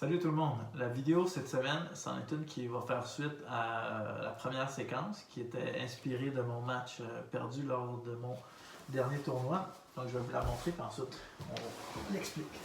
Salut tout le monde! La vidéo cette semaine, c'en est une qui va faire suite à la première séquence qui était inspirée de mon match perdu lors de mon dernier tournoi. Donc je vais vous la montrer puis ensuite on l'explique.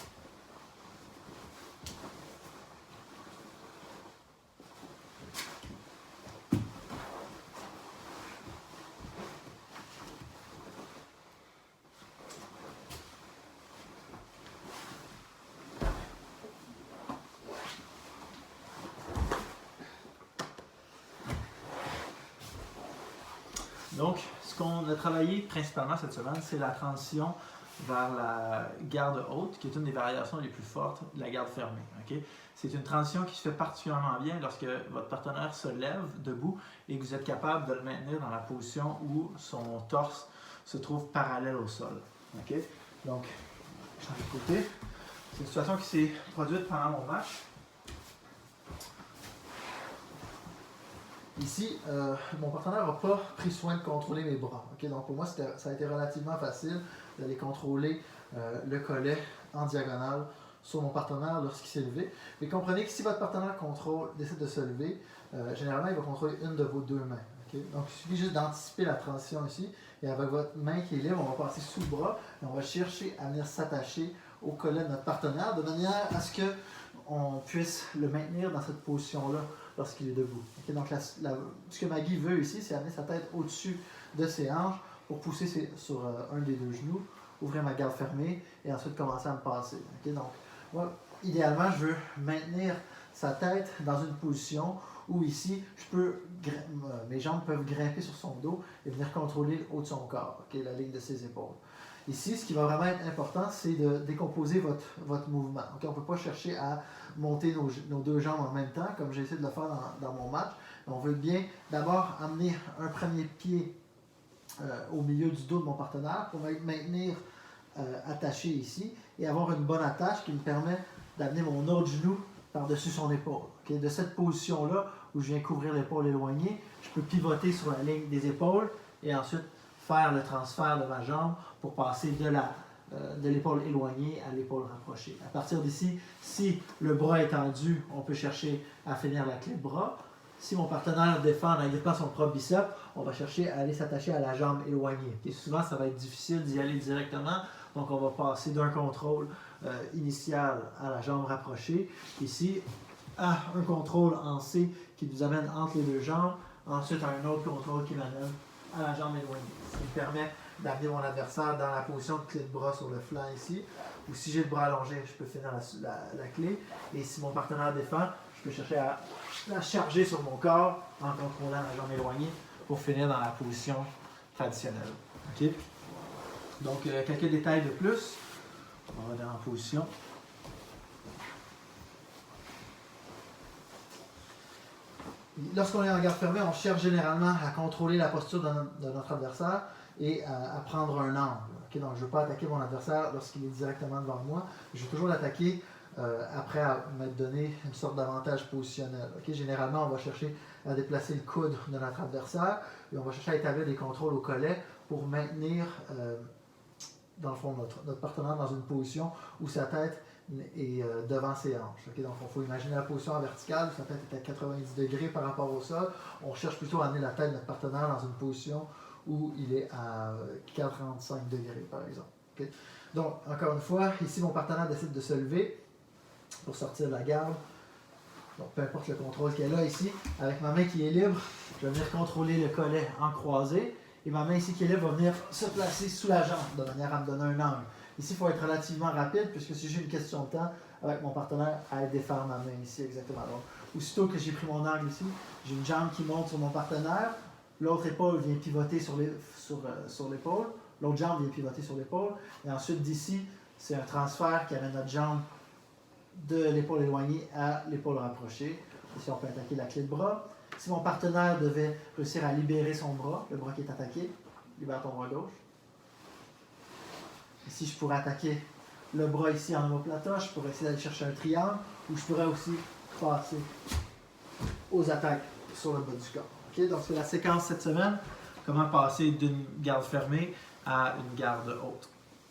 Donc, ce qu'on a travaillé principalement cette semaine, c'est la transition vers la garde haute, qui est une des variations les plus fortes de la garde fermée. Okay? C'est une transition qui se fait particulièrement bien lorsque votre partenaire se lève debout et que vous êtes capable de le maintenir dans la position où son torse se trouve parallèle au sol. Okay? Donc, je change de côté. C'est une situation qui s'est produite pendant mon match. Ici, mon partenaire n'a pas pris soin de contrôler mes bras. Okay? Donc pour moi, ça a été relativement facile d'aller contrôler le collet en diagonale sur mon partenaire lorsqu'il s'est levé. Mais comprenez que si votre partenaire décide de se lever, généralement, il va contrôler une de vos deux mains. Okay? Donc il suffit juste d'anticiper la transition ici. Et avec votre main qui est libre, on va passer sous le bras et on va chercher à venir s'attacher au collet de notre partenaire de manière à ce qu'on puisse le maintenir dans cette position-là lorsqu'il est debout. Okay, donc ce que Maggie veut ici, c'est amener sa tête au-dessus de ses hanches pour pousser sur un des deux genoux, ouvrir ma garde fermée et ensuite commencer à me passer. Okay, donc, moi, idéalement, je veux maintenir sa tête dans une position où ici, mes jambes peuvent grimper sur son dos et venir contrôler le haut de son corps, okay, la ligne de ses épaules. Ici, ce qui va vraiment être important, c'est de décomposer votre mouvement. Okay? On ne peut pas chercher à monter nos deux jambes en même temps, comme j'ai essayé de le faire dans mon match. On veut bien d'abord amener un premier pied au milieu du dos de mon partenaire pour me maintenir attaché ici et avoir une bonne attache qui me permet d'amener mon autre genou par-dessus son épaule. Okay? De cette position-là, où je viens couvrir l'épaule éloignée, je peux pivoter sur la ligne des épaules et ensuite faire le transfert de ma jambe pour passer de l'épaule éloignée à l'épaule rapprochée. À partir d'ici, si le bras est tendu, on peut chercher à finir la clé de bras. Si mon partenaire défend en agrippant son propre biceps, on va chercher à aller s'attacher à la jambe éloignée. Et souvent, ça va être difficile d'y aller directement, donc on va passer d'un contrôle initial à la jambe rapprochée. Ici, à un contrôle en C qui nous amène entre les deux jambes, ensuite à un autre contrôle qui m'amène à la jambe éloignée. Ce qui me permet d'amener mon adversaire dans la position de clé de bras sur le flanc ici. Ou si j'ai le bras allongé, je peux finir la clé. Et si mon partenaire défend, je peux chercher à la charger sur mon corps en contrôlant la jambe éloignée pour finir dans la position traditionnelle. Okay? Donc, quelques détails de plus. On va aller en position. Lorsqu'on est en garde fermée, on cherche généralement à contrôler la posture de notre adversaire et à prendre un angle. Okay? Donc, je ne veux pas attaquer mon adversaire lorsqu'il est directement devant moi. Je veux toujours l'attaquer après m'être donné une sorte d'avantage positionnel. Okay? Généralement, on va chercher à déplacer le coude de notre adversaire et on va chercher à établir des contrôles au collet pour maintenir, dans le fond, notre partenaire dans une position où sa tête et devant ses hanches. Okay? Donc, il faut imaginer la position verticale, sa tête est à 90 degrés par rapport au sol. On cherche plutôt à amener la tête de notre partenaire dans une position où il est à 45 degrés, par exemple. Okay? Donc, encore une fois, ici, mon partenaire décide de se lever pour sortir de la garde. Donc, peu importe le contrôle qu'elle a ici, avec ma main qui est libre, je vais venir contrôler le collet en croisé. Et ma main ici qui est libre va venir se placer sous la jambe, de manière à me donner un angle. Ici, il faut être relativement rapide, puisque si j'ai une question de temps avec mon partenaire à défaire ma main ici, exactement. Donc, aussitôt que j'ai pris mon angle ici, j'ai une jambe qui monte sur mon partenaire, l'autre épaule vient pivoter sur l'épaule, l'autre jambe vient pivoter sur l'épaule, et ensuite d'ici, c'est un transfert qui amène notre jambe de l'épaule éloignée à l'épaule rapprochée. Ici, on peut attaquer la clé de bras. Si mon partenaire devait réussir à libérer son bras, le bras qui est attaqué, libère ton bras gauche. Ici, je pourrais attaquer le bras ici en omoplata, je pourrais essayer d'aller chercher un triangle, ou je pourrais aussi passer aux attaques sur le bas du corps. Okay? Donc, c'est la séquence cette semaine, comment passer d'une garde fermée à une garde haute.